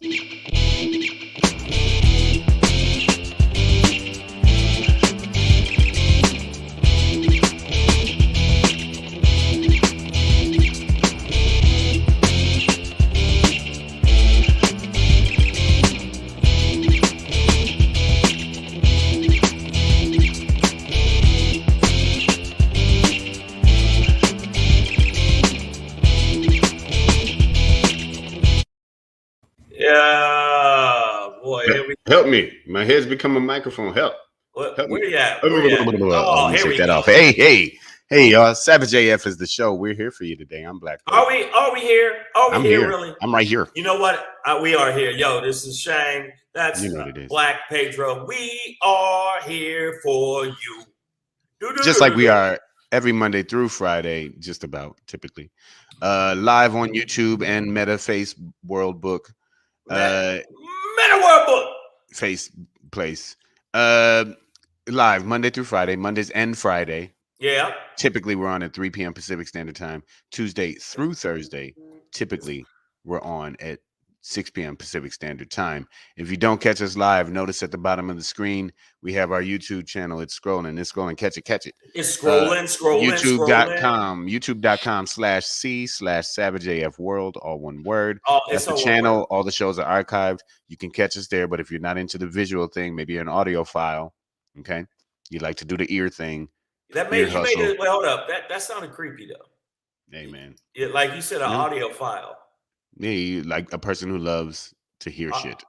Yeah, boy. Here we Help me. My head's become a microphone. Help me. where you at? Where you at? Let Oh, me here take we that go. off. Hey, y'all. Savage AF is the show. We're here for you today. I'm Black. Are we here? Are we I'm here really? I'm right here. You know what? We are here. Yo, this is Shang. That's You know what it is. Black Pedro. We are here for you. Just like we are every Monday through Friday, just about typically. Live on YouTube and Meta Face World Book. Meta World Book. Face Place. Live Monday through Friday, Mondays and Friday. Yeah. Typically, we're on at 3 p.m. Pacific Standard Time. Tuesday through Thursday, typically, we're on at 6 p.m. Pacific Standard Time. If you don't catch us live, notice at the bottom of the screen, we have our YouTube channel. It's scrolling. Catch it. It's scrolling. YouTube.com/C/SavageAF World, all one word. That's the channel. All the shows are archived. You can catch us there. But if you're not into the visual thing, maybe you're an audio file, okay? You like to do the ear thing. That made it. Well, hold up. That sounded creepy though. Hey man. Like you said, an audio file. Me, like a person who loves to hear shit.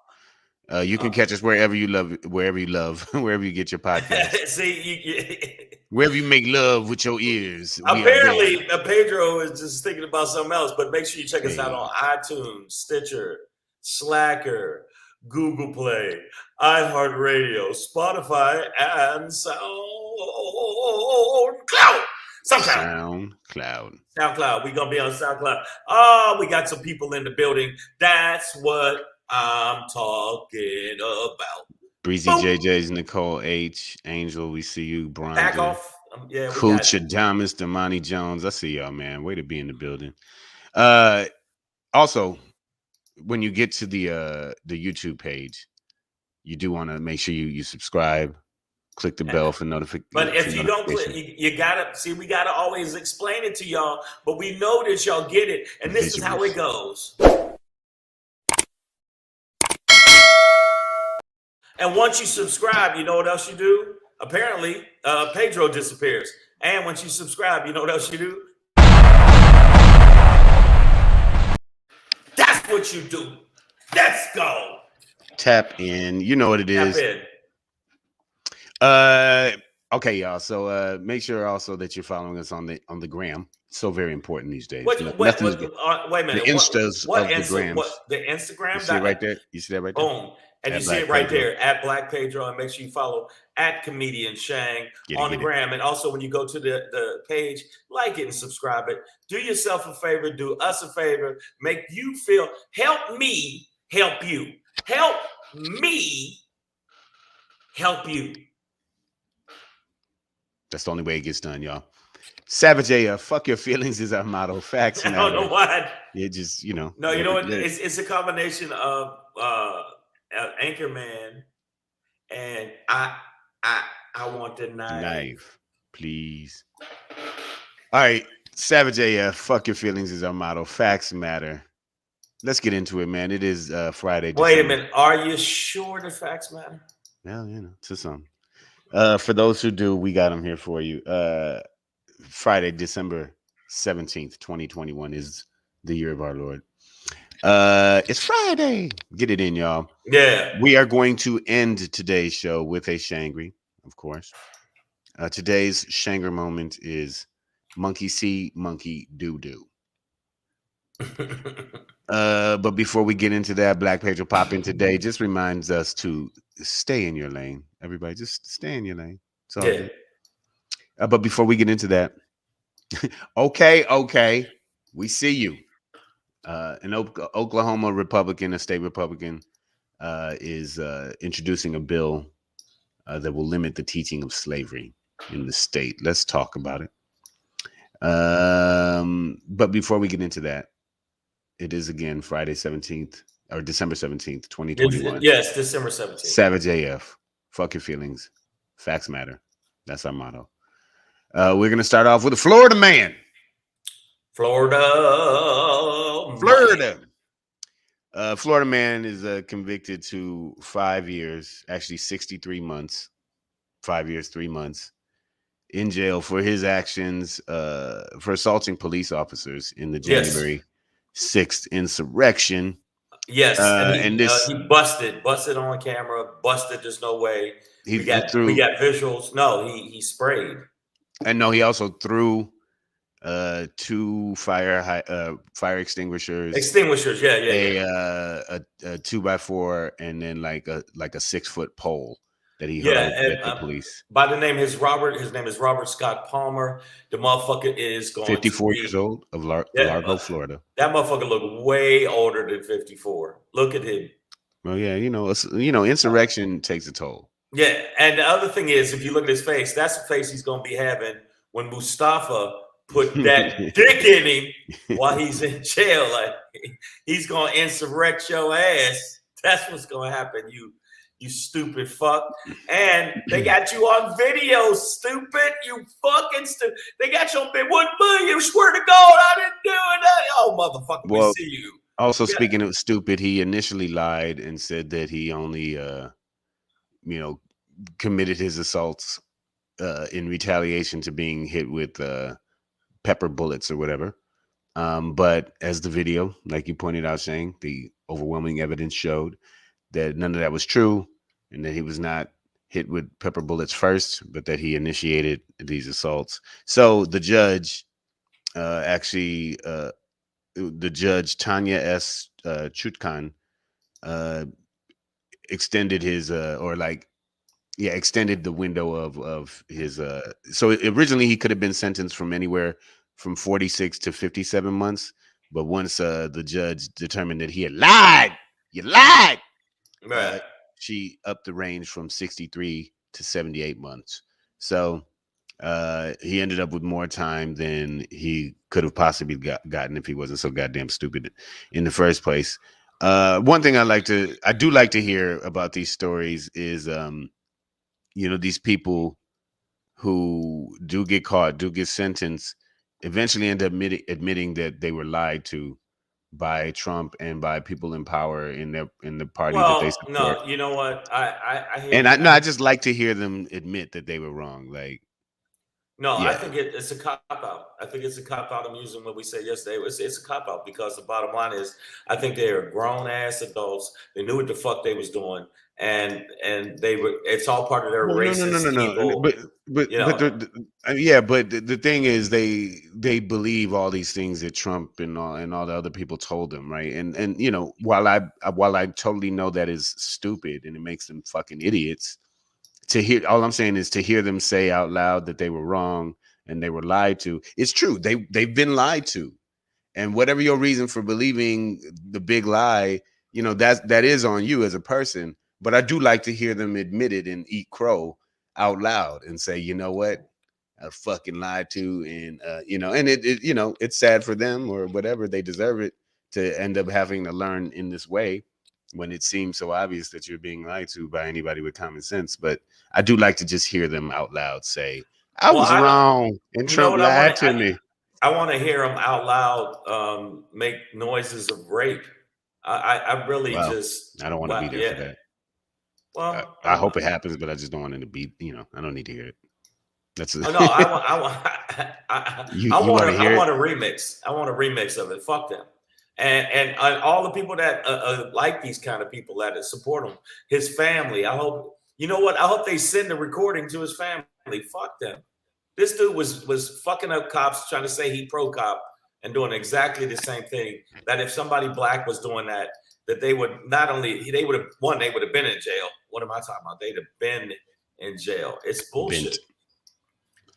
You can catch us wherever you get your podcast. See, wherever you make love with your ears. Apparently, Pedro is just thinking about something else. But make sure you check us out on iTunes, Stitcher, Slacker, Google Play, iHeartRadio, Spotify, and SoundCloud. We're gonna be on SoundCloud. Oh, we got some people in the building. That's what I'm talking about. Breezy JJ's, Nicole H, Angel, we see you, Brian. Back off. Cooch Adamas, Damani Jones. I see y'all, man. Way to be in the building. Also, when you get to the YouTube page, you do want to make sure you subscribe. Click the bell for notification. But if you don't click, you gotta see. We gotta always explain it to y'all. But we know that y'all get it, and this is how it goes. And once you subscribe, you know what else you do? Apparently, Pedro disappears. And once you subscribe, you know what else you do? That's what you do. Let's go. Tap in. You know what it is. Tap in. Okay, y'all. So make sure also that you're following us on the gram. So very important these days. Wait a minute. The Instas of the grams. The Instagram. You see it right there? You see that right there? Boom. And you see it right there at Black Pedro, and make sure you follow at Comedian Shang on the gram. And also when you go to the page, like it and subscribe it. Do yourself a favor, do us a favor, make you feel, help me help you. Help me help you. That's the only way it gets done, y'all. Savage AF, fuck your feelings is our motto. Facts. I don't know what. It just, you know. No, you know what? It's a combination of Anchorman and I want the knife. Please. All right, Savage AF, fuck your feelings is our motto. Facts matter. Let's get into it, man. It is Friday. Wait a minute. Are you sure the facts matter? Well, you know, to some. For those who do, we got them here for you. Friday, December 17th, 2021 is the year of our Lord. It's Friday. Get it in, y'all. Yeah. We are going to end today's show with a Shangry, of course. Today's Shangry moment is monkey see, monkey do. But before we get into that, Black Pedro pop in today just reminds us to stay in your lane. Everybody, just stay in your lane. It's all good. But before we get into that, okay, we see you. An Oklahoma Republican, a state Republican, is introducing a bill that will limit the teaching of slavery in the state. Let's talk about it. But before we get into that, it is again Friday 17th, or December 17th, 2021. Yes, December 17th. Savage AF. Fuck your feelings. Facts matter. That's our motto. We're gonna start off with a Florida man. Florida man. Florida. Florida man is convicted to 5 years, actually 63 months, 5 years, 3 months in jail for his actions for assaulting police officers in the Yes. January 6th insurrection. Yes, and And this he busted on camera, busted. There's no way. he We got threw, visuals. No, he sprayed. and no, he also threw two fire extinguishers, Yeah. a 2x4, and then like a 6-foot pole that he Yeah, hurled and at the police. by the name his name is Robert Scott Palmer. The motherfucker is going 54 to years be old of yeah, Largo, Florida. that motherfucker look way older than 54. Look at him. Well, yeah, insurrection takes a toll. Yeah, and the other thing is, if you look at his face, that's the face he's gonna be having when Mustafa put that dick in him while he's in jail. Like he's gonna insurrect your ass. That's what's gonna happen. You stupid fuck. And they got you on video, stupid. You fucking stupid. They got you on video. What you swear to God, I didn't do it. Oh, motherfucker, we see you. Also, speaking of stupid, he initially lied and said that he only, committed his assaults in retaliation to being hit with pepper bullets or whatever. But as the video, like you pointed out, Shane, the overwhelming evidence showed that none of that was true, and that he was not hit with pepper bullets first, but that he initiated these assaults. So the judge the judge Tanya S. Chutkan extended his extended the window of his so originally he could have been sentenced from anywhere from 46 to 57 months, but once the judge determined that he had lied, Right. she upped the range from 63 to 78 months. So he ended up with more time than he could have possibly gotten if he wasn't so goddamn stupid in the first place. One thing I do like to hear about these stories is, these people who do get caught, do get sentenced, eventually end up admitting that they were lied to by Trump and by people in power in the party that they support. No, you know what? I hear and you. I just like to hear them admit that they were wrong. Like, no, yeah. I think it's a cop out. I think it's a cop out. I'm using what we said yesterday. It's a cop out because the bottom line is, I think they are grown ass adults. They knew what the fuck they was doing, and they were. It's all part of their racist evil. But the thing is, they believe all these things that Trump and all the other people told them, right? And while I totally know that is stupid and it makes them fucking idiots, all I'm saying is to hear them say out loud that they were wrong and they were lied to. It's true. They've been lied to. And whatever your reason for believing the big lie, that is on you as a person. But I do like to hear them admit it and eat crow out loud and say, you know what, I fucking lied to, and and it's sad for them or whatever. They deserve it to end up having to learn in this way when it seems so obvious that you're being lied to by anybody with common sense. But I do like to just hear them out loud say, I was wrong and Trump lied to me. I want to hear them out loud make noises of rape. I really I don't want to be there for that. Well, I hope it happens, but I just don't want it to be. I don't need to hear it. That's no. I want a remix. I want a remix of it. Fuck them. And all the people that like these kind of people that support him, his family. I hope I hope they send the recording to his family. Fuck them. This dude was fucking up cops, trying to say he pro cop and doing exactly the same thing. That if somebody black was doing that they would they would have been in jail. What am I talking about? They'd have been in jail. It's bullshit.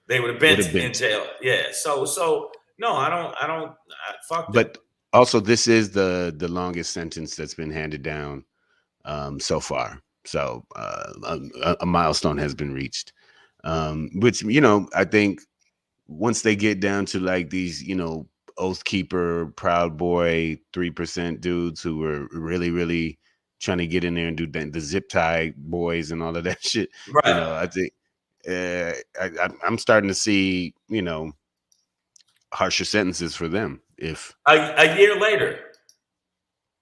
They would have been in jail. Yeah. So no, I don't. Fuck them. But also, this is the longest sentence that's been handed down so far. So a milestone has been reached, which I think once they get down to like these Oath Keeper, Proud Boy, 3% dudes who were really, really trying to get in there and do the zip tie boys and all of that shit. Right. I think I'm starting to see, harsher sentences for them. If a year later.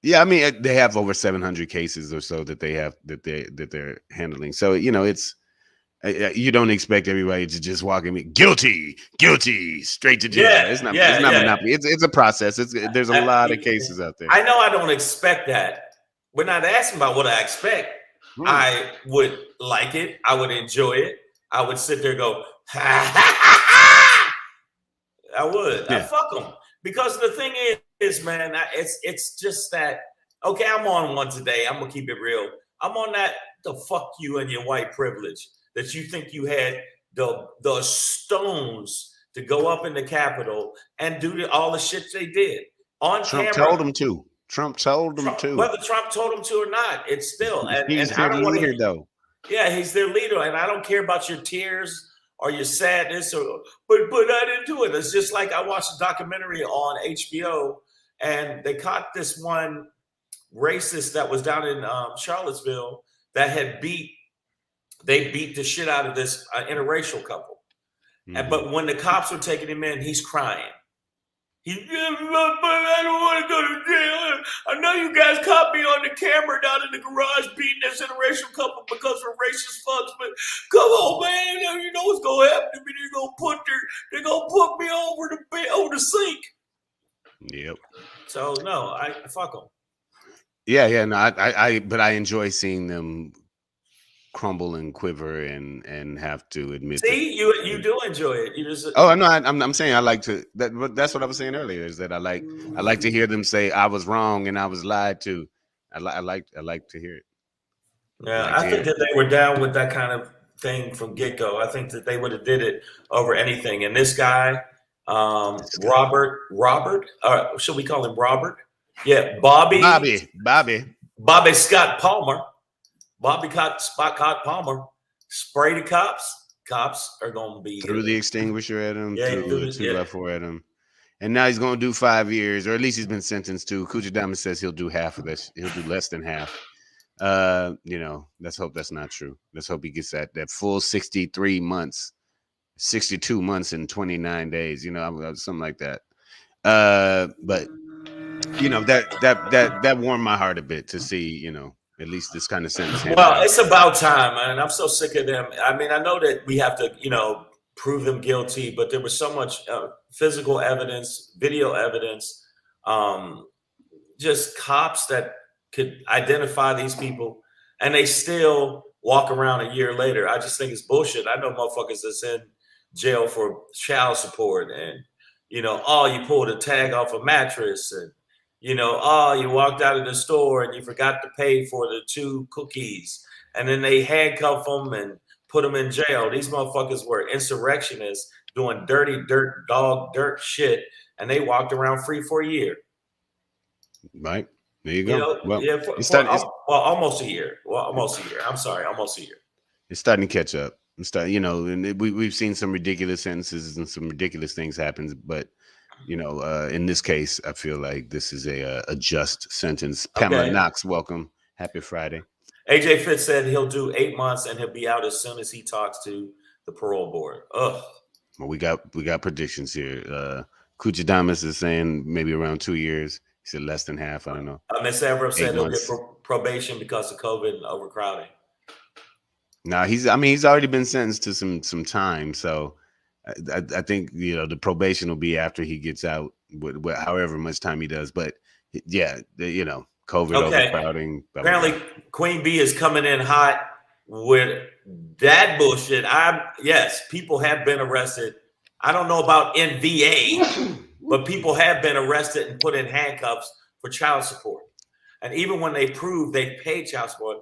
Yeah, I mean they have over 700 cases or so that they're handling. So it's you don't expect everybody to just walk in guilty straight to jail. It's not monopoly. It's a process. There's a lot of cases out there. I know I don't expect that. We're not asking about what I expect. I would like it. I would enjoy it. I would sit there and go, ha, ha, ha, ha. I would. I fuck them. Because the thing is, man, it's just that, okay, I'm on one today. I'm going to keep it real. I'm on that, the fuck you and your white privilege, that you think you had the stones to go up in the Capitol and do all the shit they did on Trump camera. Told him to. Trump told them to. Whether Trump told him to or not, it's still. He's their leader, though. Yeah, he's their leader, and I don't care about your tears or your sadness, but I didn't do it. It's just like I watched a documentary on HBO, and they caught this one racist that was down in Charlottesville that had beat the shit out of this interracial couple. But when the cops were taking him in, he's crying. I don't want to go to jail. I know you guys caught me on the camera down in the garage beating this interracial couple because we're racist fucks, but come on, man. You know what's going to happen to me. They're going to put me over the sink. Yep. So, no, I fuck them. Yeah, no, but I enjoy seeing them crumble and quiver and have to admit. See, you do enjoy it. You just I'm saying I like to. That's what I was saying earlier. Is that I like to hear them say I was wrong and I was lied to. I like to hear it. Yeah, I think that they were down with that kind of thing from get-go. I think that they would have did it over anything. And this guy, Robert, should we call him Robert? Yeah, Bobby Scott Palmer. Bobby Scott Palmer sprayed the cops. Cops are going to be threw the extinguisher at him, threw the 2x4 at him, and now he's going to do 5 years, or at least he's been sentenced to. Kuchidama says he'll do half of this. He'll do less than half. Let's hope that's not true. Let's hope he gets that full 63 months, 62 months and 29 days. Something like that. But that warmed my heart a bit to see. At least this kind of sentence. Well, it's about time, man. I'm so sick of them. I mean, I know that we have to, prove them guilty, but there was so much physical evidence, video evidence, just cops that could identify these people, and they still walk around a year later. I just think it's bullshit. I know motherfuckers that's in jail for child support, and you pulled a tag off a mattress, and you walked out of the store and you forgot to pay for the 2 cookies, and then they handcuff them and put them in jail. These motherfuckers were insurrectionists doing dirty dirt shit, and they walked around free for a year. Right. There you go. Almost a year. I'm sorry, almost a year. It's starting to catch up. And we've seen some ridiculous sentences and some ridiculous things happen, but in this case, I feel like this is a just sentence. Pamela Knox, welcome. Happy Friday. AJ Fitz said he'll do 8 months and he'll be out as soon as he talks to the parole board. Ugh. Well, we got predictions here. Kuchidamas is saying maybe around 2 years. He said less than half. I don't know. Ms. Ambrose said he'll get probation because of COVID and overcrowding. No, he's already been sentenced to some time, so. I think the probation will be after he gets out, with however much time he does. But yeah, COVID overcrowding. Apparently, Queen Bee is coming in hot with that bullshit. Yes, people have been arrested. I don't know about NVA, but people have been arrested and put in handcuffs for child support. And even when they prove they paid child support,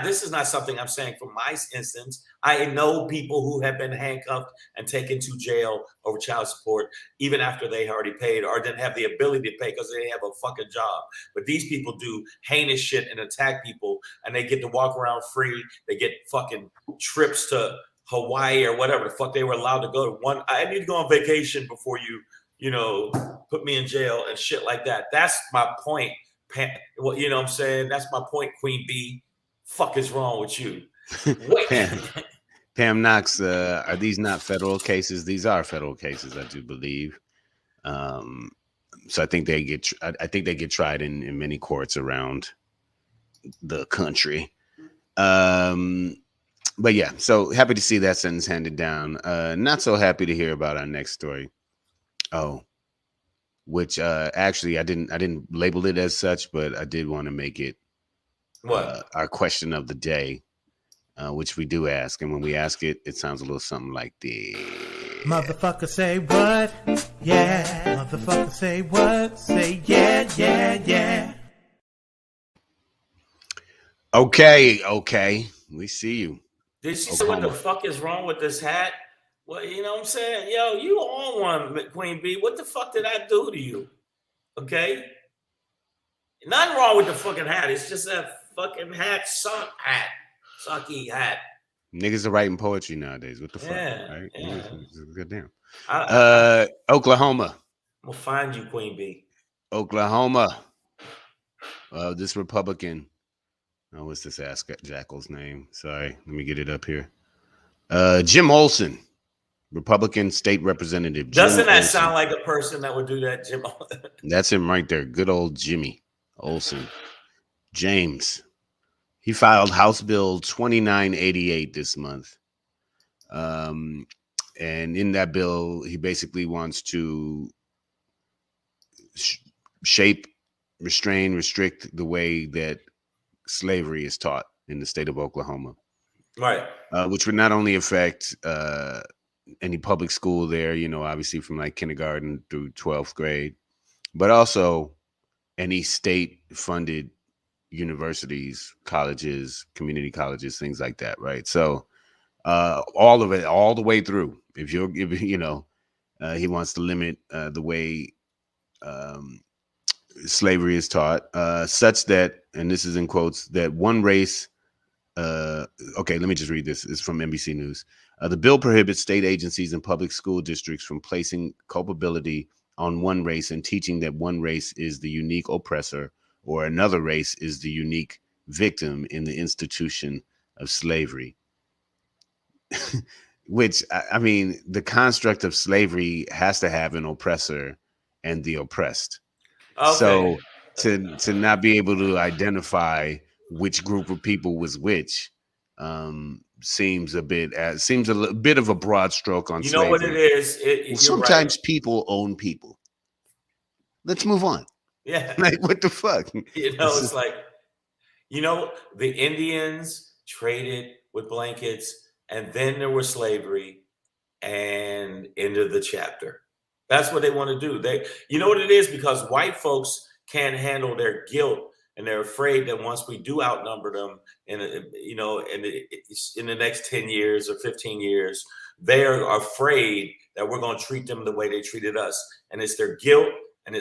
this is not something I'm saying from my instance. I know people who have been handcuffed and taken to jail over child support, even after they already paid or didn't have the ability to pay because they didn't have a fucking job. But these people do heinous shit and attack people, and they get to walk around free. They get fucking trips to Hawaii or whatever the fuck they were allowed to go to. I need to go on vacation before put me in jail and shit like that. That's my point. Well, you know what I'm saying? That's my point, Queen B. Fuck is wrong with you? Pam Knox, are these not federal cases? These are federal cases, I do believe. So I think they get tried in many courts around the country. But yeah, so happy to see that sentence handed down. Not so happy to hear about our next story. Oh, which actually I didn't label it as such, but I did want to make it our question of the day, which we do ask, and when we ask it, it sounds a little something like this. Motherfucker say what? Yeah. Motherfucker say what? Say yeah, yeah, yeah. Okay. We see you. Did she say what the fuck is wrong with this hat? Well, you know what I'm saying? Yo, you on one, Queen B. What the fuck did I do to you? Okay? Nothing wrong with the fucking hat. It's just that fucking sucky hat. Niggas are writing poetry nowadays. What the fuck? Right? Yeah. Goddamn. I'm Oklahoma. gonna find you, Queen B. Oklahoma. This Republican. Oh, what's this ass jackal's name? Sorry, let me get it up here. Jim Olson, Republican state representative. Doesn't that sound like a person that would do that, Jim? That's him right there. Good old Jimmy Olson. James. He filed House Bill 2988 this month. And in that bill, he basically wants to shape, restrain, restrict the way that slavery is taught in the state of Oklahoma. Right. Which would not only affect any public school there, obviously from like kindergarten through 12th grade, but also any state-funded universities, colleges, community colleges, things like that, right? So all of it, all the way through. If he wants to limit the way slavery is taught, such that, and this is in quotes, that one race. Okay, let me just read this. It's from NBC News. The bill prohibits state agencies and public school districts from placing culpability on one race and teaching that one race is the unique oppressor or another race is the unique victim in the institution of slavery. Which, I mean, the construct of slavery has to have an oppressor and the oppressed. Okay. So to not be able to identify which group of people was which seems a bit of a broad stroke on slavery. You know what it is? Sometimes people own people. Let's move on. Yeah. Like, what the fuck? It's like, the Indians traded with blankets, and then there was slavery, and into the chapter. That's what they want to do. You know what it is? Because white folks can't handle their guilt, and they're afraid that once we do outnumber them in the next 10 years or 15 years, they're afraid that we're going to treat them the way they treated us. And it's their guilt, and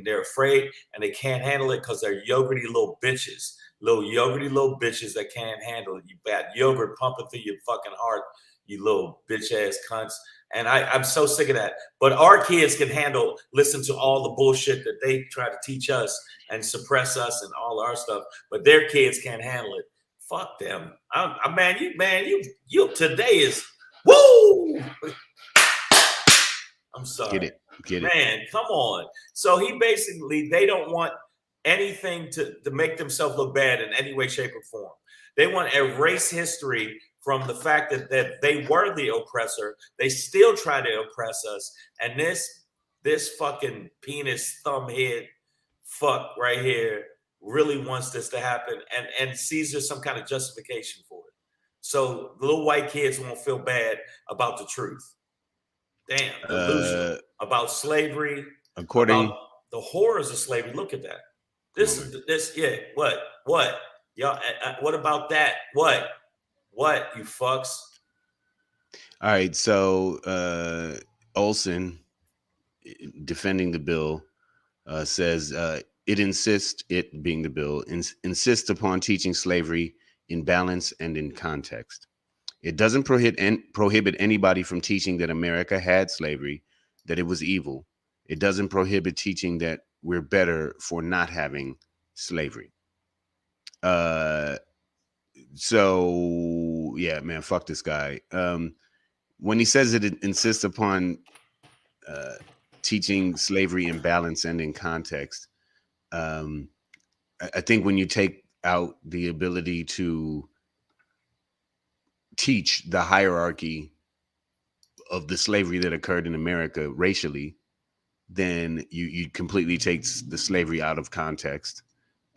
they're afraid, and they can't handle it because they're yogurty little bitches. Little that can't handle it. You bad yogurt pumping through your fucking heart, you little bitch ass cunts. And I'm so sick of that. But our kids can listen to all the bullshit that they try to teach us and suppress us and all our stuff. But their kids can't handle it. Fuck them. You today is woo. I'm sorry. Get it. Man, come on. So they don't want anything to make themselves look bad in any way, shape, or form. They want to erase history from the fact that they were the oppressor. They still try to oppress us. And this fucking penis thumb head fuck right here really wants this to happen and sees there's some kind of justification for it. So the little white kids won't feel bad about the truth. Damn, delusion about slavery, about the horrors of slavery. Look at that. What? Y'all, what about that? What, you fucks? All right, so Olson, defending the bill, says it being the bill, insists upon teaching slavery in balance and in context. It doesn't prohibit anybody from teaching that America had slavery, that it was evil. It doesn't prohibit teaching that we're better for not having slavery. So yeah, man, fuck this guy. When he says it insists upon teaching slavery in balance and in context, I think when you take out the ability to teach the hierarchy of the slavery that occurred in America racially, then you completely take the slavery out of context.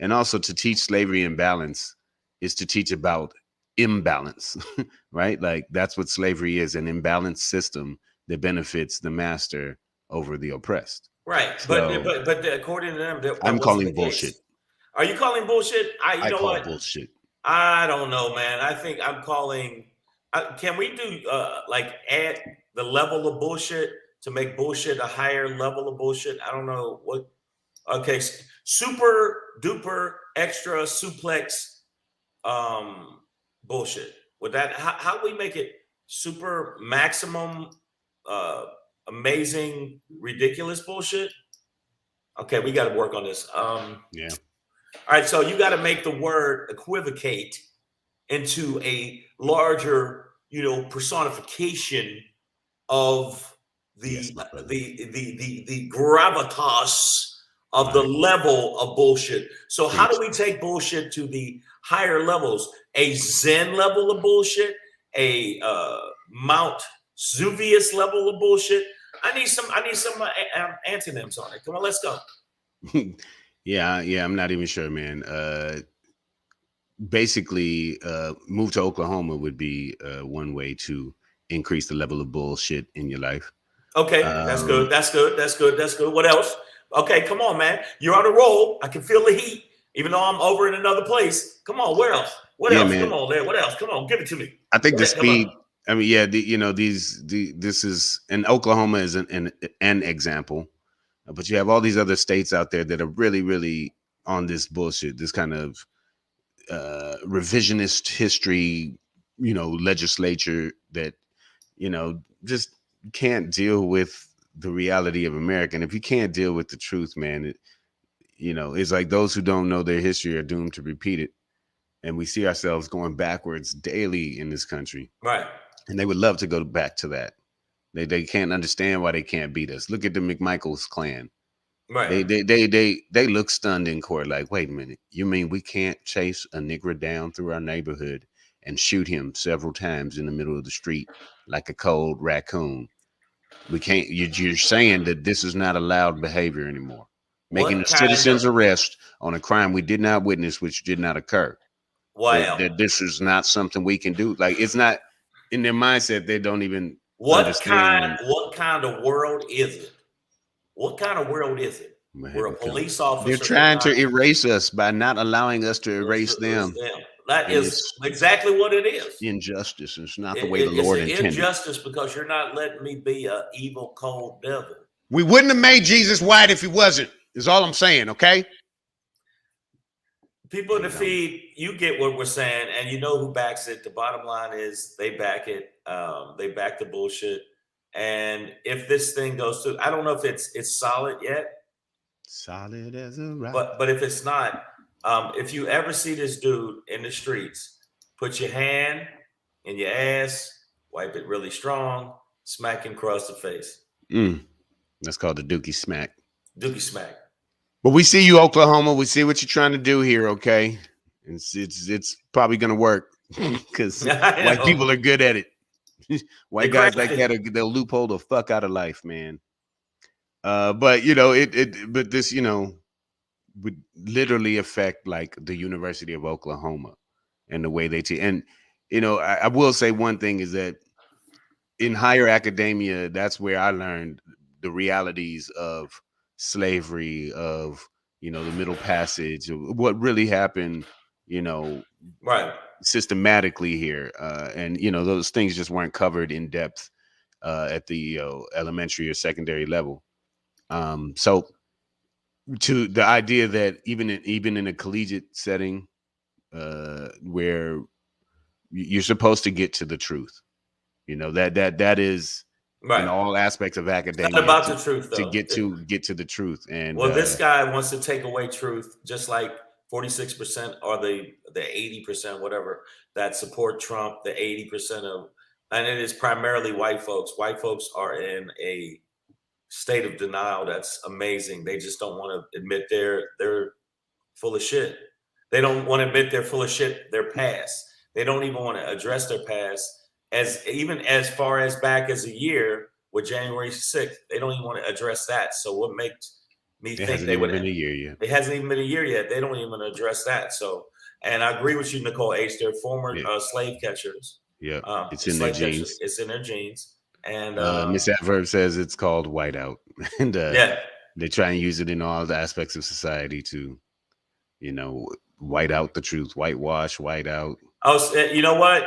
And also, to teach slavery in balance is to teach about imbalance, right? Like that's what slavery is, an imbalanced system that benefits the master over the oppressed. Right. So But according to them, that I'm wasn't calling the bullshit. case. Are you calling bullshit? You I know call what? bullshit. I don't know, man. I think I'm calling. Can we do like add the level of bullshit to make bullshit a higher level of bullshit? I don't know what. Okay, super duper extra suplex bullshit. Would that how do we make it super maximum amazing ridiculous bullshit? Okay, we got to work on this. Yeah. All right, so you got to make the word equivocate into a larger, personification of Yes, the my brother. the gravitas of the Right. level of bullshit. So how do Preach. we take bullshit to the higher levels? A Zen level of bullshit, a Mount Zuvius level of bullshit. I need some antonyms on it. Come on, let's go. yeah, I'm not even sure, man. Basically, move to Oklahoma would be one way to increase the level of bullshit in your life. Okay, that's good. That's good. That's good. That's good. What else? Okay, come on, man. You're on a roll. I can feel the heat, even though I'm over in another place. Come on, where else? What Yeah, else? man. Come on, there. What else? Come on, give it to me. I think the Come on. speed. I mean, yeah, this is, and Oklahoma is an example, but you have all these other states out there that are really, really on this bullshit, this kind of revisionist history, legislature that, just can't deal with the reality of America. And if you can't deal with the truth, man, it's like those who don't know their history are doomed to repeat it. And we see ourselves going backwards daily in this country. Right. And they would love to go back to that. They can't understand why they can't beat us. Look at the McMichaels clan. Right. They look stunned in court, like, wait a minute, you mean we can't chase a nigger down through our neighborhood and shoot him several times in the middle of the street like a cold raccoon? We can't. You're saying that this is not allowed behavior anymore. Making a citizen's arrest on a crime we did not witness, which did not occur. Wow. That this is not something we can do. Like, it's not in their mindset. They don't even understand. What kind of world is it? What kind of world is it? Where a police officer, they're trying to erase us by not allowing us to erase them. That is exactly what it is. Injustice. It's not the way the Lord intended. It's injustice because you're not letting me be an evil, cold devil. We wouldn't have made Jesus white if he wasn't, is all I'm saying, okay? People in the feed, you get what we're saying, and you know who backs it. The bottom line is they back it. They back the bullshit. And if this thing goes through, I don't know if it's solid yet. Solid as a rock. But if it's not, if you ever see this dude in the streets, put your hand in your ass, wipe it really strong, smack him across the face. That's called the Dookie Smack. Dookie Smack. But we see you, Oklahoma. We see what you're trying to do here, okay? It's probably gonna work because white people are good at it. White guys like that, they'll loophole the fuck out of life, man. But but this, would literally affect like the University of Oklahoma and the way they teach. And I will say one thing is that in higher academia, that's where I learned the realities of slavery, of the Middle Passage, what really happened, right, systematically here, and those things just weren't covered in depth at the elementary or secondary level. So to the idea that even in a collegiate setting, where you're supposed to get to the truth, that is in all aspects of academia. It's not about the truth, though. To get to the truth. And this guy wants to take away truth, just like 46% or the 80%, whatever, that support Trump, the 80% of, and it is primarily white folks. White folks are in a state of denial that's amazing. They just don't want to admit they're full of shit. They don't want to admit they're full of shit, their past. They don't even want to address their past, even as far as back as a year with January 6th. They don't even want to address that. So what makes me think they would? It hasn't even been a year yet. It hasn't even been a year yet. They don't even address that. So, and I agree with you, Nicole H. They're former slave catchers. Yeah, it's in their genes. It's in their genes. And Miss Adverb says it's called whiteout, and they try and use it in all the aspects of society to, white out the truth, whitewash, white out. Oh, you know what?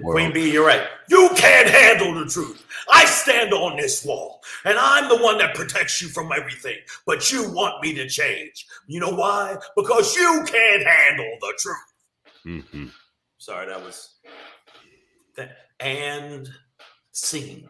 Queen Bee, you're right. You can't handle the truth. I stand on this wall, and I'm the one that protects you from everything. But you want me to change. You know why? Because you can't handle the truth. Mm-hmm. Sorry, that was... And scene.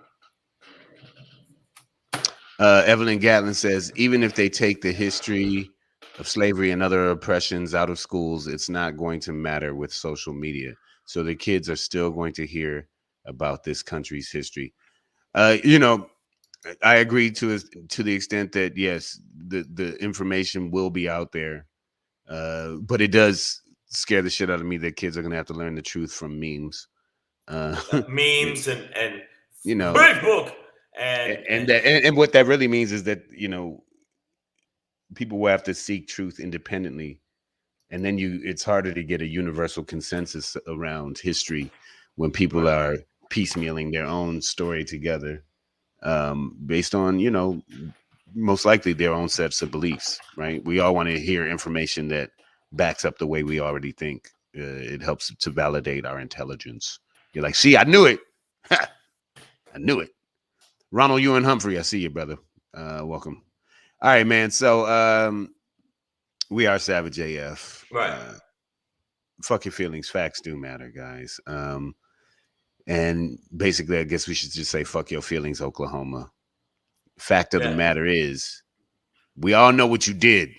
Evelyn Gatlin says, even if they take the history of slavery and other oppressions out of schools, it's not going to matter with social media. So the kids are still going to hear about this country's history. I agree to the extent that, yes, the information will be out there. But it does scare the shit out of me that kids are going to have to learn the truth from memes. Memes and Facebook. And what that really means is that, people will have to seek truth independently, and then it's harder to get a universal consensus around history when people are piecemealing their own story together, based on, most likely their own sets of beliefs, right? We all want to hear information that backs up the way we already think. It helps to validate our intelligence. You're like, see, I knew it. I knew it. Ronald Ewan Humphrey, I see you, brother. Welcome. All right, man. So we are Savage AF. Right. Fuck your feelings. Facts do matter, guys. And basically, I guess we should just say fuck your feelings, Oklahoma. Fact of the matter is, we all know what you did.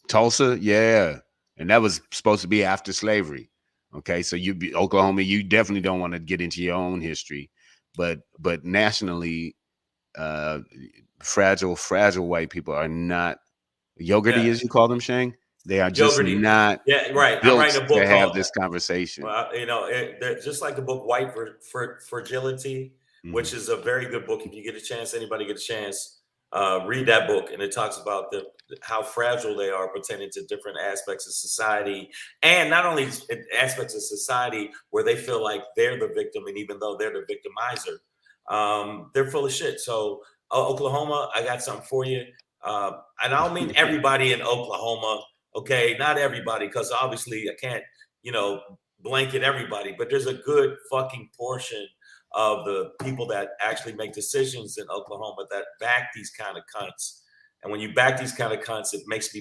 Tulsa, yeah. And that was supposed to be after slavery. Okay, so Oklahoma, you definitely don't want to get into your own history. But nationally, fragile white people are not yogurty, as you call them, Shang. They are just not right. built I'm writing a book to have this conversation. Well, they're just like the book White Fragility, which is a very good book. If you get a chance, anybody get a chance, read that book. And it talks about how fragile they are pertaining to different aspects of society, and not only aspects of society where they feel like they're the victim, and even though they're the victimizer, they're full of shit. So Oklahoma, I got something for you. And I don't mean everybody in Oklahoma. Okay, not everybody, because obviously I can't, blanket everybody, but there's a good fucking portion of the people that actually make decisions in Oklahoma that back these kind of cunts. And when you back these kind of cunts, it makes me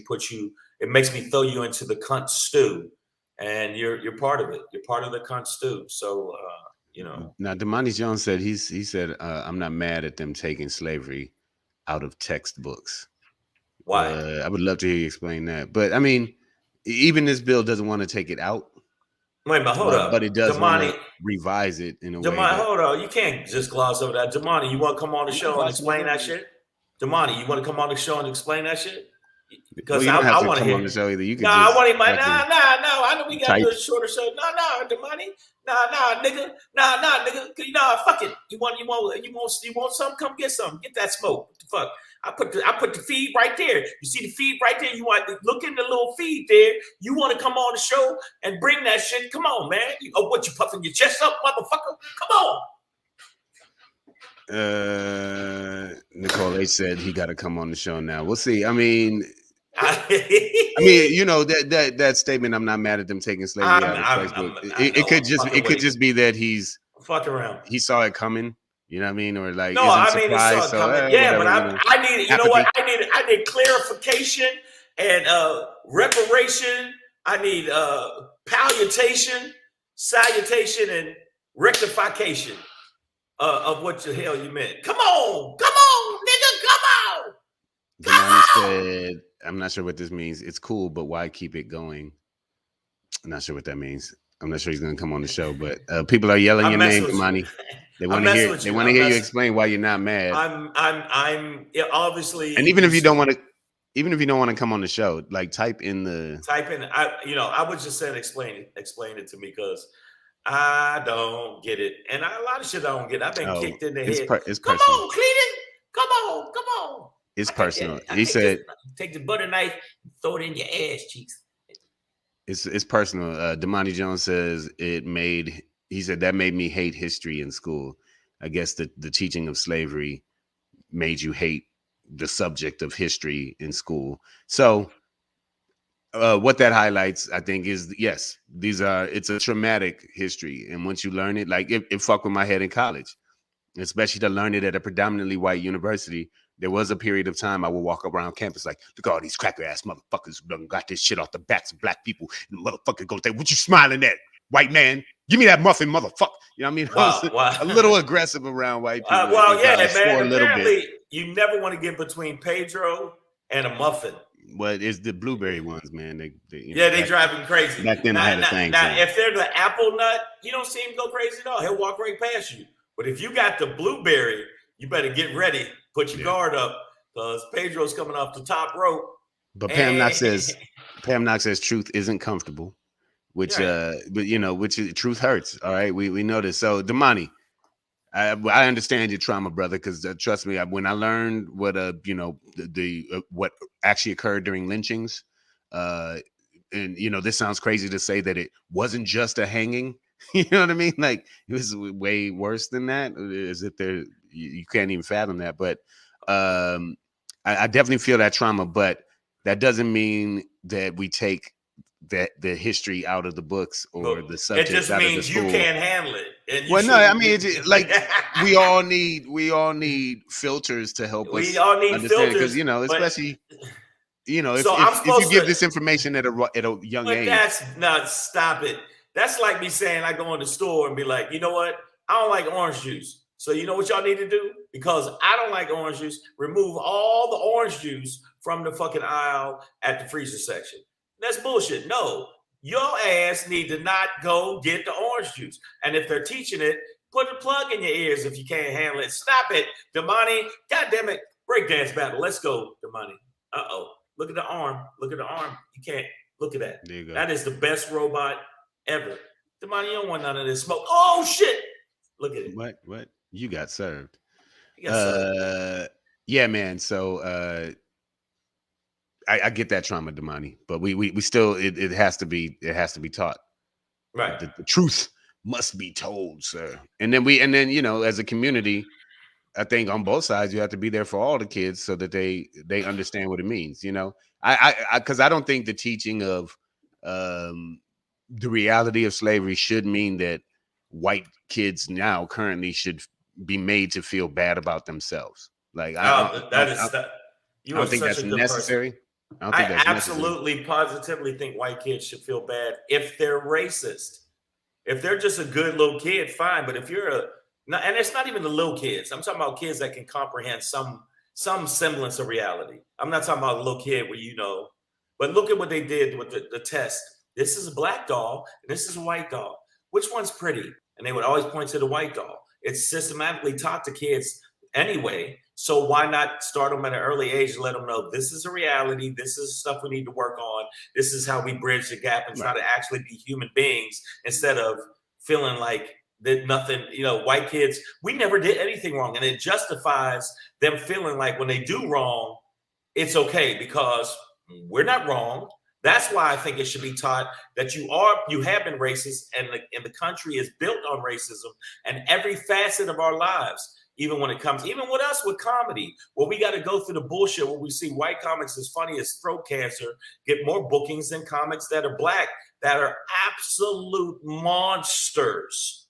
throw you into the cunt stew, and you're part of it. You're part of the cunt stew. So, Now, Damani Jones said he said I'm not mad at them taking slavery out of textbooks. Why? I would love to hear you explain that. But I mean, even this bill doesn't want to take it out. Wait, but hold up. But it does want to revise it in a way. Hold on. You can't just gloss over that. Jamani, you want to come on the show and explain that shit? Jamani, you want to come on the show and explain that shit? Because I want to hear on the show either. You can I want him. No. I know we got to do a shorter show. No, Jamani. Nigga. Nigga. Fuck it. You want some? Come get some. Get that smoke. What the fuck? I put the feed right there. You see the feed right there? You want to look in the little feed there. You want to come on the show and bring that shit? Come on, man. What, you puffing your chest up, motherfucker? Come on. Nicole H said he got to come on the show now. We'll see. I mean, that statement. I'm not mad at them taking slavery out of Facebook. It could just be that he's fucking around. He saw it coming. You know what I mean? Or like, no, I mean, it's coming. Yeah, whatever, but I need, I need clarification and reparation. I need palliation, salutation, and rectification of what the hell you meant. Come on, nigga, come on. Damani said, I'm not sure what this means. It's cool, but why keep it going? I'm not sure what that means. I'm not sure he's gonna come on the show, but people are yelling I'm your messing name, with you. Damani. They I'm want to hear. messing with They you. want to hear you explain why you're not mad. I'm obviously. And even if you don't want to come on the show, like type in. I would just say explain it to me because I don't get it, and a lot of shit I don't get. I've been kicked in the head. It's come personal. on, Cleveland. Come on. It's personal. He said, "Take the butter knife, throw it in your ass cheeks." It's personal. Damani Jones says he said that made me hate history in school. I guess the teaching of slavery made you hate the subject of history in school. So what that highlights, I think, is yes, it's a traumatic history. And once you learn it, like it fucked with my head in college, especially to learn it at a predominantly white university. There was a period of time I would walk around campus like, look at all these cracker ass motherfuckers who done got this shit off the backs of black people. And the motherfucker go say, what you smiling at, white man? Give me that muffin, motherfucker. You know what I mean? I was a little aggressive around white people. Man. Apparently, you never want to get between Pedro and a muffin. Well, it's the blueberry ones, man. They drive him crazy. Back then, I had a thing. Now, if they're the apple nut, you don't see him go crazy at all. He'll walk right past you. But if you got the blueberry, you better get ready. Put your guard up because Pedro's coming off the top rope. But Pam Knox says truth isn't comfortable, which truth hurts. All right, we know this. So Damani, I understand your trauma, brother, because trust me, when I learned what what actually occurred during lynchings, and this sounds crazy to say that it wasn't just a hanging. You know what I mean? Like it was way worse than that. As if you can't even fathom that. But I definitely feel that trauma. But that doesn't mean that we take the history out of the books or the subject. It just means you can't handle it. We all need filters to help us. We all need understand filters because especially. If you give this information at a young age. Stop it. That's like me saying I go in the store and be like, you know what? I don't like orange juice. So you know what y'all need to do? Because I don't like orange juice, remove all the orange juice from the fucking aisle at the freezer section. That's bullshit. No, your ass need to not go get the orange juice. And if they're teaching it, put a plug in your ears if you can't handle it. Stop it, Damani. God damn it. Breakdance battle. Let's go, Damani. Uh-oh. Look at the arm. You can't look at that. There you go. That is the best robot ever. Damani, you don't want none of this smoke. Oh shit. Look at it. What? You got served. Yeah, man. So I get that trauma, Damani, but we still it has to be taught. Right. The truth must be told, sir. And then as a community, I think on both sides you have to be there for all the kids so that they understand what it means. Because I don't think the teaching of the reality of slavery should mean that white kids now currently should be made to feel bad about themselves. Like I don't think that's necessary. I absolutely positively think white kids should feel bad if they're racist. If they're just a good little kid, fine. But if you're and it's not even the little kids. I'm talking about kids that can comprehend some semblance of reality. I'm not talking about a little kid where but look at what they did with the test. This is a black doll, and this is a white doll. Which one's pretty? And they would always point to the white doll. It's systematically taught to kids anyway. So why not start them at an early age and let them know this is a reality. This is stuff we need to work on. This is how we bridge the gap and try to actually be human beings instead of feeling like that nothing, white kids, we never did anything wrong. And it justifies them feeling like when they do wrong, it's okay because we're not wrong. That's why I think it should be taught that you have been racist and the country is built on racism and every facet of our lives, even when it comes, even with us with comedy, where we got to go through the bullshit where we see white comics as funny as throat cancer, get more bookings than comics that are black, that are absolute monsters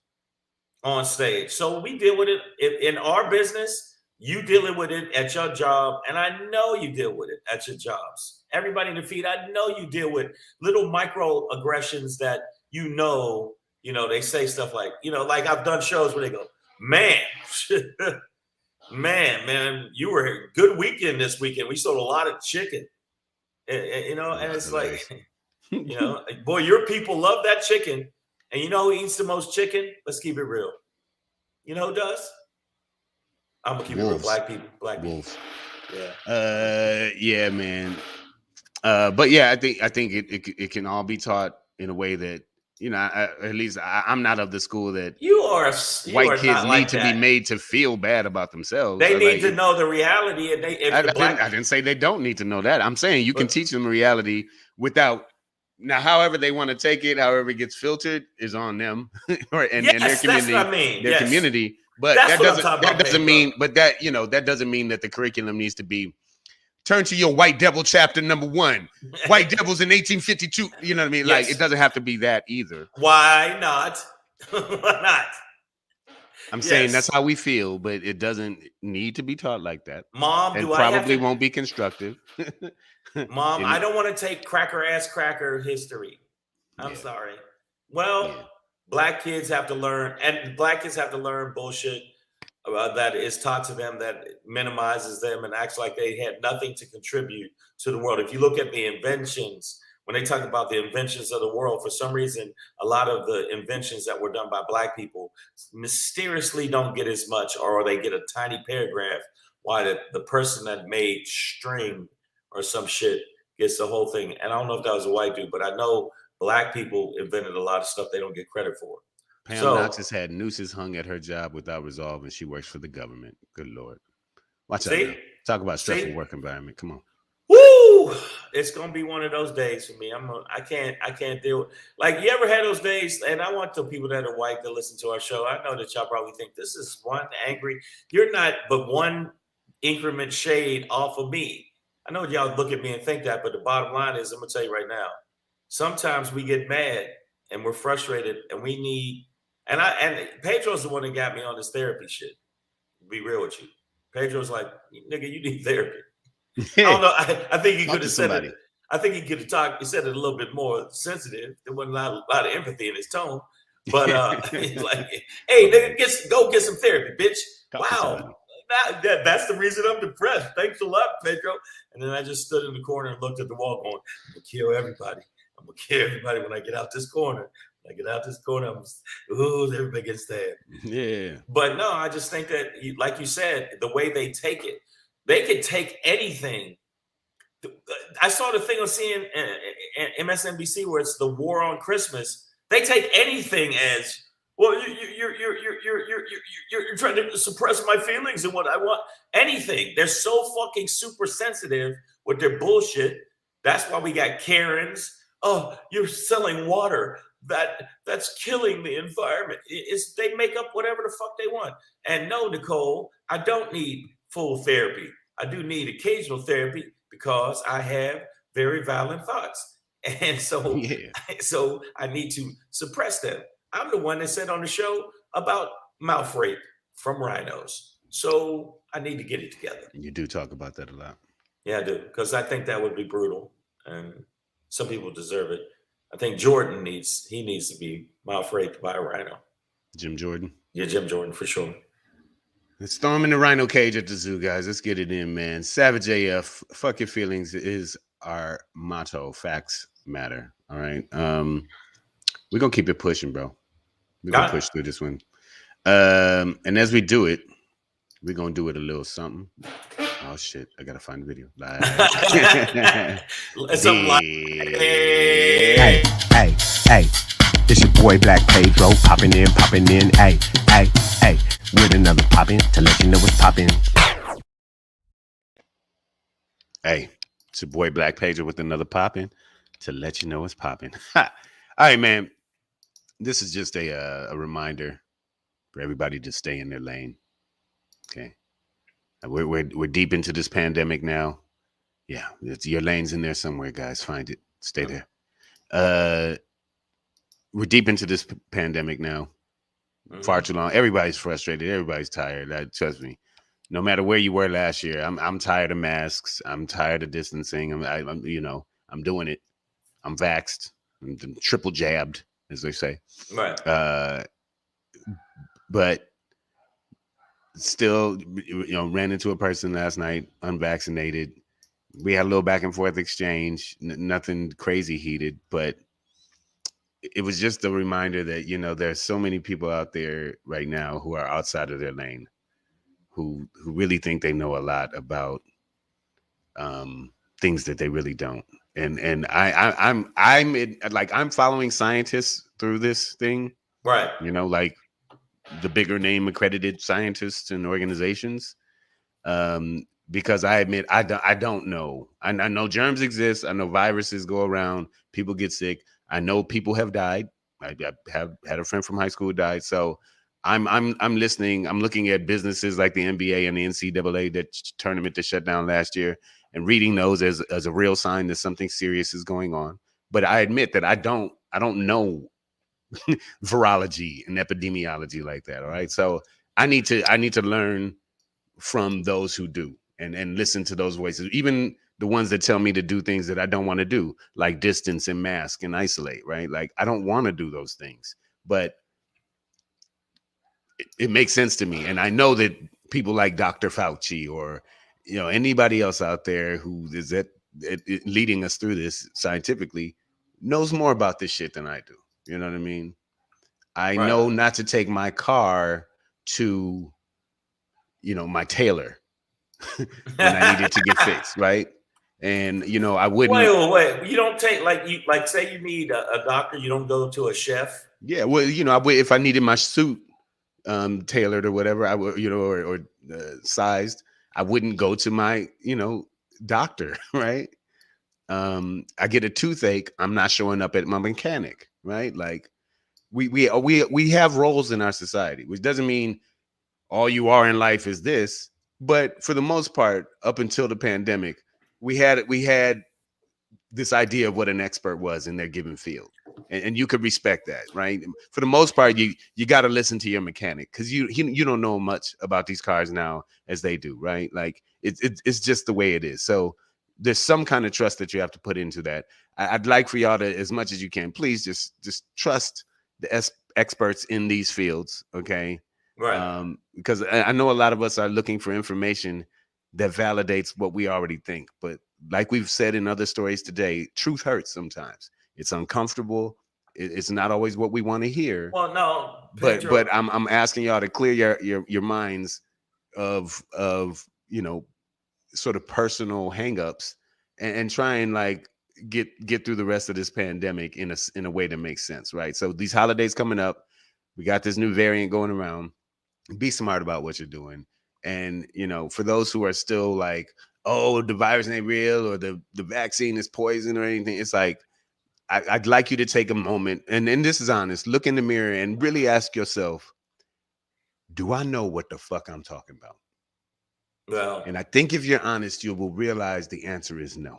on stage. So we deal with it in our business. You dealing with it at your job, and I know you deal with it at your jobs. Everybody in the feed, I know you deal with little microaggressions that they say stuff like, like I've done shows where they go, man, man, you were a good weekend this weekend. We sold a lot of chicken, and it's like, boy, your people love that chicken. And you know who eats the most chicken? Let's keep it real. You know who does? I'm gonna keep it real. Black people. Wolves. Yeah. Yeah, man. But yeah, I think it can all be taught in a way that, at least I'm not of the school that white kids need to be made to feel bad about themselves. They need to know the reality, and I didn't say they don't need to know that. I'm saying you can teach them reality without. Now, however they want to take it, however it gets filtered, is on them, and their community. That's what I mean. Their community, but that doesn't mean. But that doesn't mean that the curriculum needs to be. Turn to your White Devil chapter number 1. White Devils in 1852. You know what I mean? Like, it doesn't have to be that either. Why not? Why not? I'm saying that's how we feel, but it doesn't need to be taught like that. Mom, and probably won't be constructive. Mom, I don't want to take cracker history. I'm sorry. Well, black kids have to learn, and black kids have to learn bullshit that is taught to them that minimizes them and acts like they had nothing to contribute to the world. If you look at the inventions, when they talk about the inventions of the world, for some reason, a lot of the inventions that were done by black people mysteriously don't get as much, or they get a tiny paragraph, while the person that made string or some shit gets the whole thing. And I don't know if that was a white dude, but I know black people invented a lot of stuff they don't get credit for. Pam Knox has had nooses hung at her job without resolve, and she works for the government. Good Lord. Watch out. Now. Talk about stressful work environment. Come on. Woo! It's gonna be one of those days for me. I can't deal with, like, you ever had those days? And I want the people that are white to listen to our show. I know that y'all probably think this is one angry. You're not but one increment shade off of me. I know y'all look at me and think that, but the bottom line is, I'm gonna tell you right now, sometimes we get mad and we're frustrated and we need, and Pedro's the one that got me on this therapy shit. Be real with you. Pedro's like, nigga, you need therapy. I don't know. I think he could have said it. I think he could have talked. He said it a little bit more sensitive. There wasn't a lot of empathy in his tone. But he's like, hey, nigga, go get some therapy, bitch. Wow. That's the reason I'm depressed. Thanks a lot, Pedro. And then I just stood in the corner and looked at the wall going, I'm going to kill everybody. I'm going to kill everybody when I get out this corner. When I get out this corner, everybody gets stabbed. Yeah. But no, I just think that, like you said, the way they take it, they could take anything. I saw the thing on CNN, MSNBC, where it's the war on Christmas. They take anything as, well, you're trying to suppress my feelings and what I want. Anything. They're so fucking super sensitive with their bullshit. That's why we got Karens. Oh, you're selling water. That's killing the environment. They make up whatever the fuck they want. And no, Nicole, I don't need full therapy. I do need occasional therapy because I have very violent thoughts. And so I need to suppress them. I'm the one that said on the show about mouth rape from rhinos. So I need to get it together. You do talk about that a lot. Yeah, I do. Because I think that would be brutal. And some people deserve it. I think Jordan needs to be mouth raped by a rhino. Jim Jordan? Yeah, Jim Jordan, for sure. Let's throw him in the rhino cage at the zoo, guys. Let's get it in, man. Savage AF, fuck your feelings is our motto. Facts matter. All right. We're going to keep it pushing, bro. We're going to push through this one. And as we do it, we're going to do it a little something. Oh, shit. I got to find the video. Hey. It's your boy Black Pedro popping in. Hey. With another poppin' to let you know what's poppin'. Hey, it's your boy Black Pedro with another poppin' to let you know what's poppin'. All right, man. This is just a reminder for everybody to stay in their lane. Okay. We're deep into this pandemic now. Yeah, your lane's in there somewhere, guys. Find it. Stay there. We're deep into this pandemic now. Far too long. Everybody's frustrated. Everybody's tired. Trust me. No matter where you were last year, I'm tired of masks. I'm tired of distancing. I'm doing it. I'm vaxxed. I'm triple jabbed, as they say. Right. But still, ran into a person last night, unvaccinated. We had a little back and forth exchange, nothing crazy heated, but it was just a reminder that, there's so many people out there right now who are outside of their lane, who really think they know a lot about things that they really don't. And I'm following scientists through this thing, Right. like the bigger name accredited scientists and organizations, because I admit I don't know. I know germs exist. I know viruses go around. People get sick. I know people have died. I have had a friend from high school who died. So I'm listening. I'm looking at businesses like the NBA and the NCAA, that tournament that shut down last year, and reading those as a real sign that something serious is going on. But I admit that I don't know virology and epidemiology like that. All right. So I need to learn from those who do, and listen to those voices, even the ones that tell me to do things that I don't want to do, like distance and mask and isolate, right? Like I don't want to do those things, but it makes sense to me. And I know that people like Dr. Fauci or anybody else out there who is leading us through this scientifically knows more about this shit than I do. You know what I mean? I Right. know not to take my car to my tailor when I needed to get fixed, right? And I wouldn't. Wait. You don't take say you need a doctor. You don't go to a chef. Yeah, well, I would, if I needed my suit tailored or whatever, I would, or sized. I wouldn't go to my doctor, right? I get a toothache. I'm not showing up at my mechanic, right? Like we have roles in our society, which doesn't mean all you are in life is this. But for the most part, up until the pandemic, we had this idea of what an expert was in their given field, and you could respect that, right? For the most part, you got to listen to your mechanic, because you don't know much about these cars now as they do, right? Like it's just the way it is. So there's some kind of trust that you have to put into that. I'd like for y'all to, as much as you can, please just trust the experts in these fields, okay? Right. Because I know a lot of us are looking for information that validates what we already think. But like we've said in other stories today, truth hurts sometimes. It's uncomfortable. It's not always what we want to hear. Well, no, But Pedro. I'm asking y'all to clear your minds of sort of personal hangups, and try and like get through the rest of this pandemic in a way that makes sense, right? So these holidays coming up, we got this new variant going around. Be smart about what you're doing. And for those who are still like, oh, the virus ain't real, or the vaccine is poison or anything, it's like, I'd like you to take a moment, and this is honest, look in the mirror and really ask yourself, do I know what the fuck I'm talking about? Well, And I think if you're honest, you will realize the answer is no.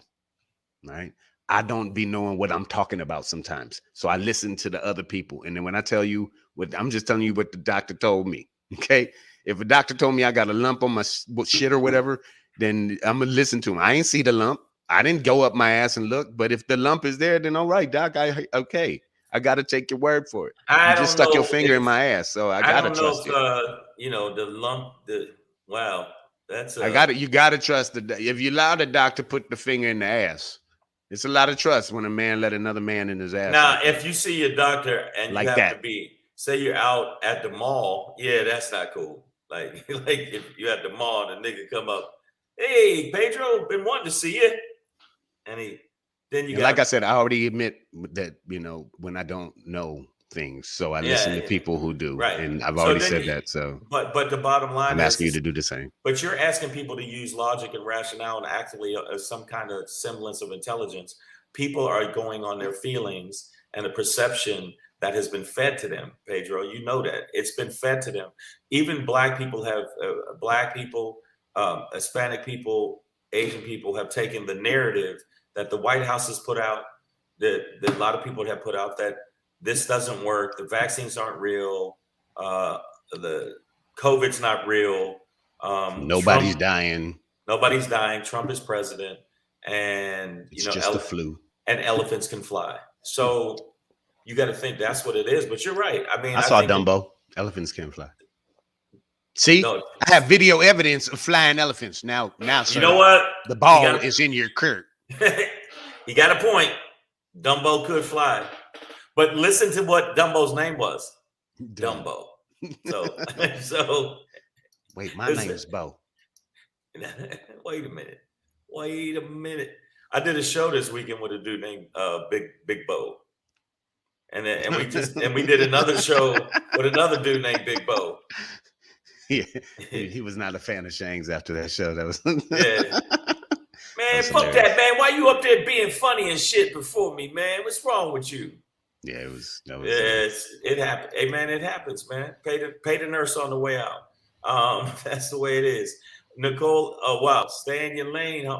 Right? I don't be knowing what I'm talking about sometimes. So I listen to the other people. And then when I tell you what, I'm just telling you what the doctor told me. Okay. If a doctor told me I got a lump on my shit or whatever, then I'm going to listen to him. I ain't see the lump. I didn't go up my ass and look. But if the lump is there, then all right, doc, okay. I got to take your word for it. I You just don't stuck your know finger in my ass. So I got to don't know trust if you. the lump. Wow, that's You got to trust if you allow the doc to put the finger in the ass. It's a lot of trust when a man let another man in his ass. Now, like if you see your doctor and like you have that, to say you're out at the mall, yeah, that's not cool. Like if you're at the mall and the nigga come up, hey, Pedro, been wanting to see you. And then you got, like I said, I already admit that, when I don't know things. So I listen to people who do. Right. And I've already said that. So but the bottom line I'm asking you to do the same. But you're asking people to use logic and rationale and actually some kind of semblance of intelligence. People are going on their feelings and the perception that has been fed to them, Pedro. You know that. It's been fed to them. Even Black people have, Hispanic people, Asian people have taken the narrative that the White House has put out, that a lot of people have put out, that this doesn't work, the vaccines aren't real, the COVID's not real. Nobody's dying. Nobody's dying. Trump is president, and it's just the flu. And elephants can fly. So you got to think that's what it is. But you're right. I mean, I saw Dumbo. Elephants can fly. See, No, I have video evidence of flying elephants. Now, sir, you know what? the ball is in your court. He got a point. Dumbo could fly. But listen to what Dumbo's name was. Dumbo. So wait, my name is Bo. Wait a minute. I did a show this weekend with a dude named Big Bo. And we did another show with another dude named Big Bo. Yeah, he was not a fan of Shang's after that show. That was yeah. Man, fuck that, man. Why you up there being funny and shit before me, man? What's wrong with you? Yeah, it was. It happened. Hey, man, it happens, man. Pay the nurse on the way out. That's the way it is. Nicole, wow, stay in your lane.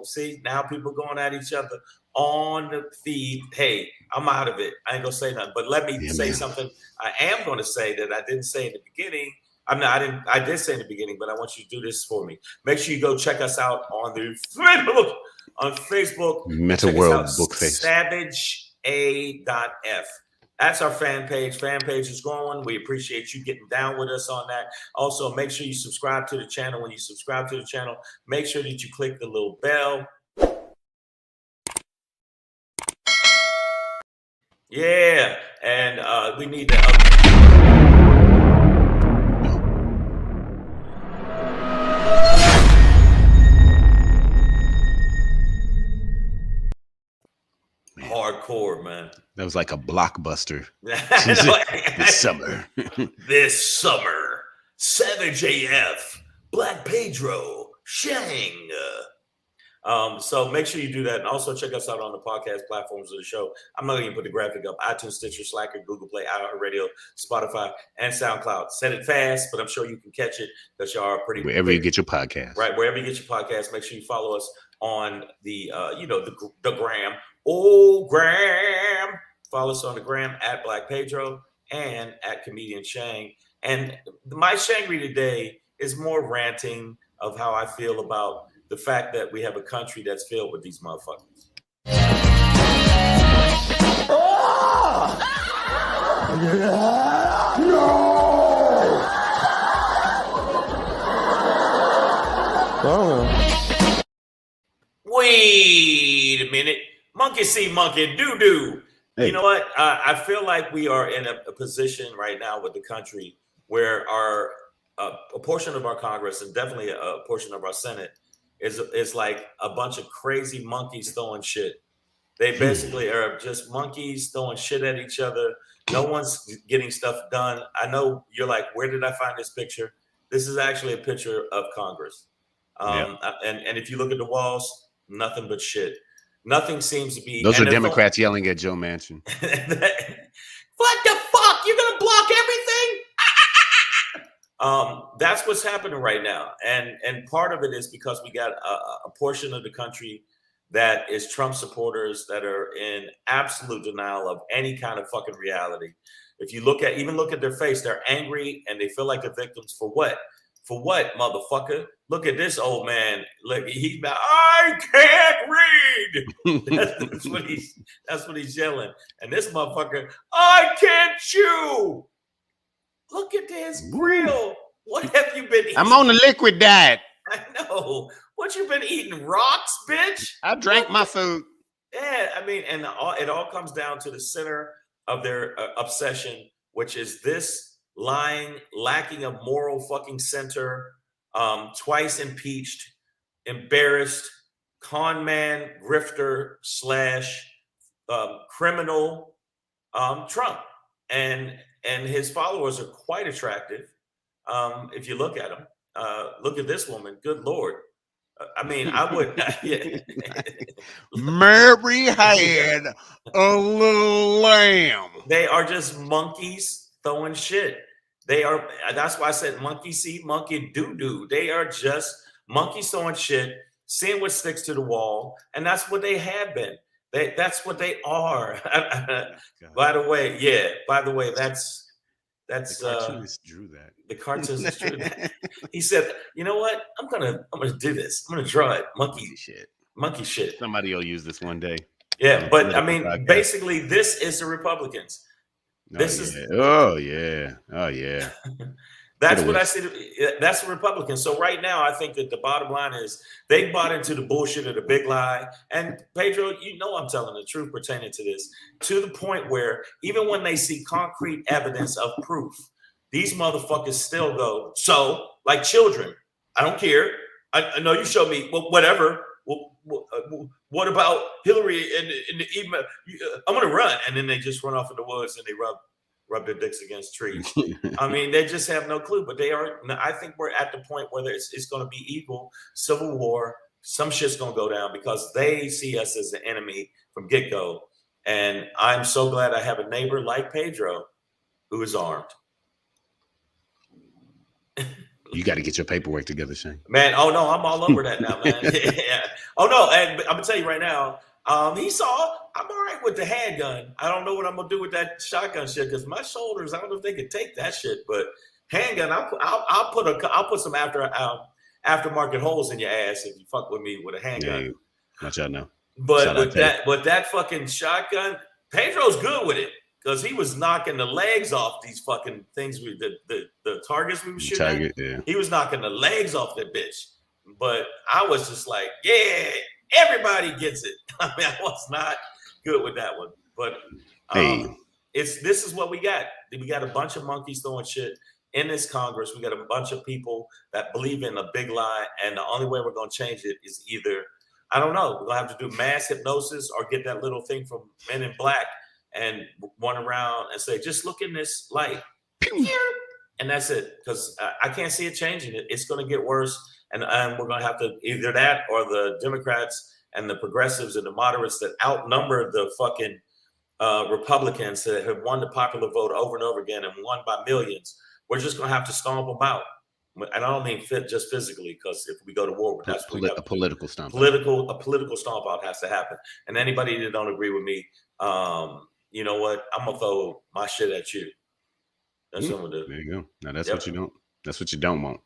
See, now people going at each other on the feed. Hey, I'm out of it. I ain't gonna say nothing. But let me say something. I am gonna say that I didn't say in the beginning. I did say in the beginning, but I want you to do this for me. Make sure you go check us out on Facebook. Mental World Book Face. SavageA.f. That's our fan page. Fan page is growing. We appreciate you getting down with us on that. Also, make sure you subscribe to the channel. When you subscribe to the channel, make sure that you click the little bell. Yeah, and we need to hardcore, man. That was like a blockbuster. This summer, Savage AF, Black Pedro, Shang. So make sure you do that, and also check us out on the podcast platforms of the show. I'm not going to put the graphic up: iTunes, Stitcher, Slacker, Google Play, iHeartRadio, Spotify, and SoundCloud. Said it fast, but I'm sure you can catch it because y'all are pretty wherever you get your podcast. Right, wherever you get your podcast. Make sure you follow us on the the gram. Oh, Graham. Follow us on the gram at Black Pedro and at Comedian Shang. And my Shangry today is more ranting of how I feel about the fact that we have a country that's filled with these motherfuckers. Wait a minute. Monkey see, monkey do. Hey. You know what? I feel like we are in a position right now with the country where a portion of our Congress and definitely a portion of our Senate is like a bunch of crazy monkeys throwing shit. They basically are just monkeys throwing shit at each other. No one's getting stuff done. I know you're like, where did I find this picture? This is actually a picture of Congress. And if you look at the walls, nothing but shit. Nothing seems to be. Those are Democrats yelling at Joe Manchin. What the fuck? You're gonna block everything? That's what's happening right now, and part of it is because we got a portion of the country that is Trump supporters that are in absolute denial of any kind of fucking reality. If you look at their face, they're angry and they feel like the victims for what? For what, motherfucker? Look at this old man. Look, I can't read. That's what he's yelling. And this motherfucker, I can't chew. Look at this grill. What have you been eating? I'm on a liquid diet. I know. What you been eating? Rocks, bitch? I drank my food. Yeah, I mean, and it all comes down to the center of their obsession, which is this lying, lacking a moral fucking center, twice impeached, embarrassed, con man, grifter / criminal Trump. And his followers are quite attractive. If you look at them, look at this woman. Good Lord. I mean, I would. Mary had a little lamb. They are just monkeys throwing shit. They are. That's why I said monkey see, monkey do. They are just monkeys throwing shit, seeing what sticks to the wall, and that's what they have been. That's what they are. By the way, that's the cartoonist drew that. The cartoonist drew that. He said, "You know what? I'm gonna do this. I'm gonna draw it. Monkey shit. Somebody will use this one day." Yeah, but I mean, basically, this is the Republicans. Oh yeah. That's what I said. That's the Republicans. So right now, I think that the bottom line is they bought into the bullshit of the big lie. And Pedro, you know I'm telling the truth pertaining to this, to the point where even when they see concrete evidence of proof, these motherfuckers still go, so, like children, I don't care. I know you showed me, well, whatever. What about Hillary in the email? I'm going to run. And then they just run off in the woods and they rub their dicks against trees. I mean, they just have no clue, but they are. I think we're at the point where it's going to be equal civil war. Some shit's going to go down because they see us as the enemy from get-go. And I'm so glad I have a neighbor like Pedro who is armed. You got to get your paperwork together, Shane. Man, oh no, I'm all over that now, man. Yeah. Oh no, and I'm gonna tell you right now, he saw I'm all right with the handgun. I don't know what I'm gonna do with that shotgun shit because my shoulders, I don't know if they could take that shit. But handgun, I'll put some aftermarket holes in your ass if you fuck with me with a handgun. Yeah, let y'all know. But with that fucking shotgun, Pedro's good with it. Because he was knocking the legs off these fucking things, the targets we were shooting at. Yeah. He was knocking the legs off that bitch. But I was just like, yeah, everybody gets it. I mean, I was not good with that one. But this is what we got. We got a bunch of monkeys throwing shit in this Congress. We got a bunch of people that believe in a big lie. And the only way we're going to change it is either, I don't know, we're going to have to do mass hypnosis or get that little thing from Men in Black and run around and say, just look in this light. And that's it. Because I can't see it changing. It's going to get worse. And we're going to have to either that or the Democrats and the progressives and the moderates that outnumber the fucking Republicans that have won the popular vote over and over again and won by millions. We're just going to have to stomp them out. And I don't mean just physically, because if we go to war, that's a political stomp. A political stomp out has to happen. And anybody that don't agree with me, you know what? I'm gonna throw my shit at you. That's what I'm gonna do. There you go. Now that's what you don't. That's what you don't want.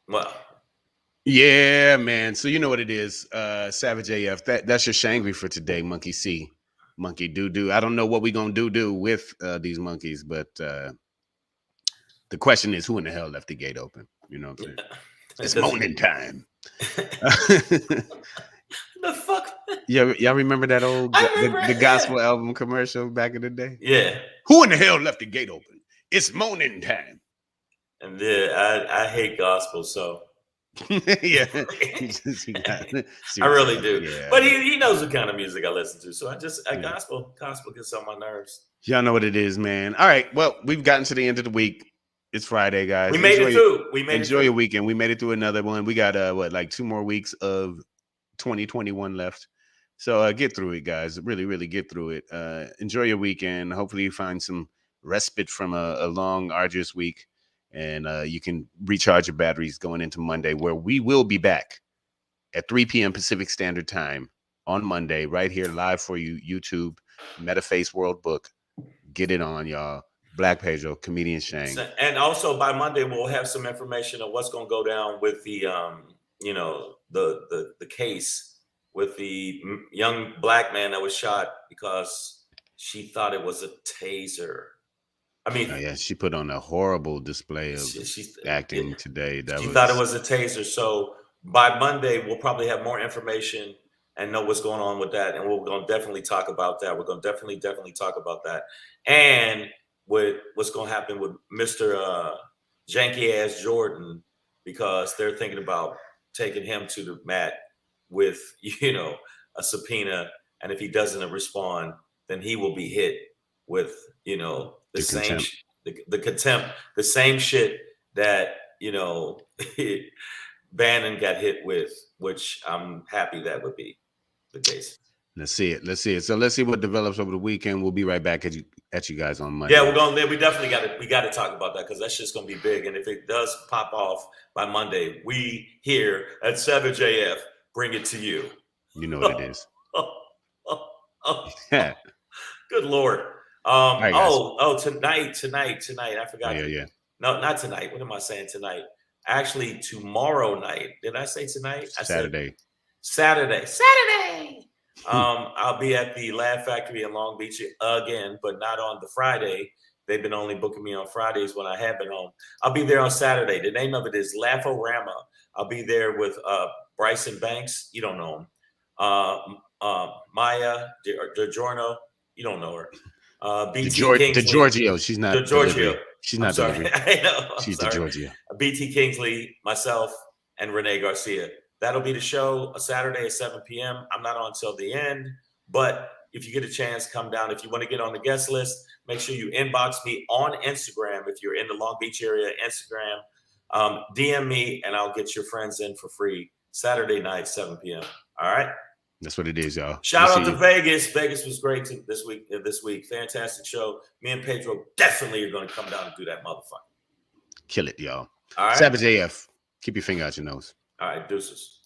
Well, yeah, man. So you know what it is, Savage AF. That's your Shangry for today, Monkey C, Monkey Doo. I don't know what we gonna do with these monkeys, but the question is, who in the hell left the gate open? You know what I'm saying? It's morning time. The fuck? Y'all remember that old the gospel album commercial back in the day? Yeah. Who in the hell left the gate open? It's morning time. And I hate gospel, so yeah. I really do. Yeah. But he knows what kind of music I listen to. So gospel gets on my nerves. Y'all know what it is, man. All right. Well, we've gotten to the end of the week. It's Friday, guys. We made it through. Enjoy your weekend. We made it through another one. We got 2 more weeks of 2021 left. So get through it, guys. Really, really get through it. Enjoy your weekend. Hopefully you find some respite from a long, arduous week. And you can recharge your batteries going into Monday, where we will be back at 3 p.m. Pacific Standard Time on Monday, right here live for you, YouTube, Metaface World Book. Get it on, y'all. Black Pedro, comedian Shang. And also by Monday, we'll have some information on what's going to go down with the, the case with the young black man that was shot because she thought it was a taser. I mean, she put on a horrible display of acting today. She thought it was a taser. So by Monday, we'll probably have more information and know what's going on with that. And we're going to definitely talk about that. We're going to definitely talk about that. And with what's going to happen with Mr. Janky ass Jordan, because they're thinking about taking him to the mat with, a subpoena. And if he doesn't respond, then he will be hit with, the same contempt, the same shit that, Bannon got hit with, which I'm happy that would be the case. Let's see it. So let's see what develops over the weekend. We'll be right back at you guys on Monday. Yeah, we definitely got to talk about that because that's just going to be big. And if it does pop off by Monday, we here at Savage AF bring it to you. You know what it is. Yeah. Good Lord. Right, tonight. I forgot. Yeah. No, not tonight. What am I saying tonight? Actually, tomorrow night. Did I say tonight? Saturday. Saturday. I'll be at the Laugh Factory in Long Beach again, but not on the Friday. they've been only booking me on Fridays when I have been home. I'll be there on Saturday. The name of it is Laugh-O-Rama. I'll be there with Bryson Banks. You don't know him. Maya DiGiorno. You don't know her. BT Kingsley. DiGiorgio. She's not DiGiorgio. delivery. She's not delivery. I know. She's DiGiorgio. BT Kingsley, myself, and Renee Garcia. That'll be the show, a Saturday at 7 p.m. I'm not on till the end, but if you get a chance, come down. If you want to get on the guest list, make sure you inbox me on Instagram. If you're in the Long Beach area, Instagram, DM me, and I'll get your friends in for free Saturday night, 7 p.m. All right? That's what it is, y'all. Shout out to Vegas. Vegas was great this week. Fantastic show. Me and Pedro definitely are going to come down and do that motherfucker. Kill it, y'all. All right? Savage AF. Keep your finger out your nose. All right, deuces.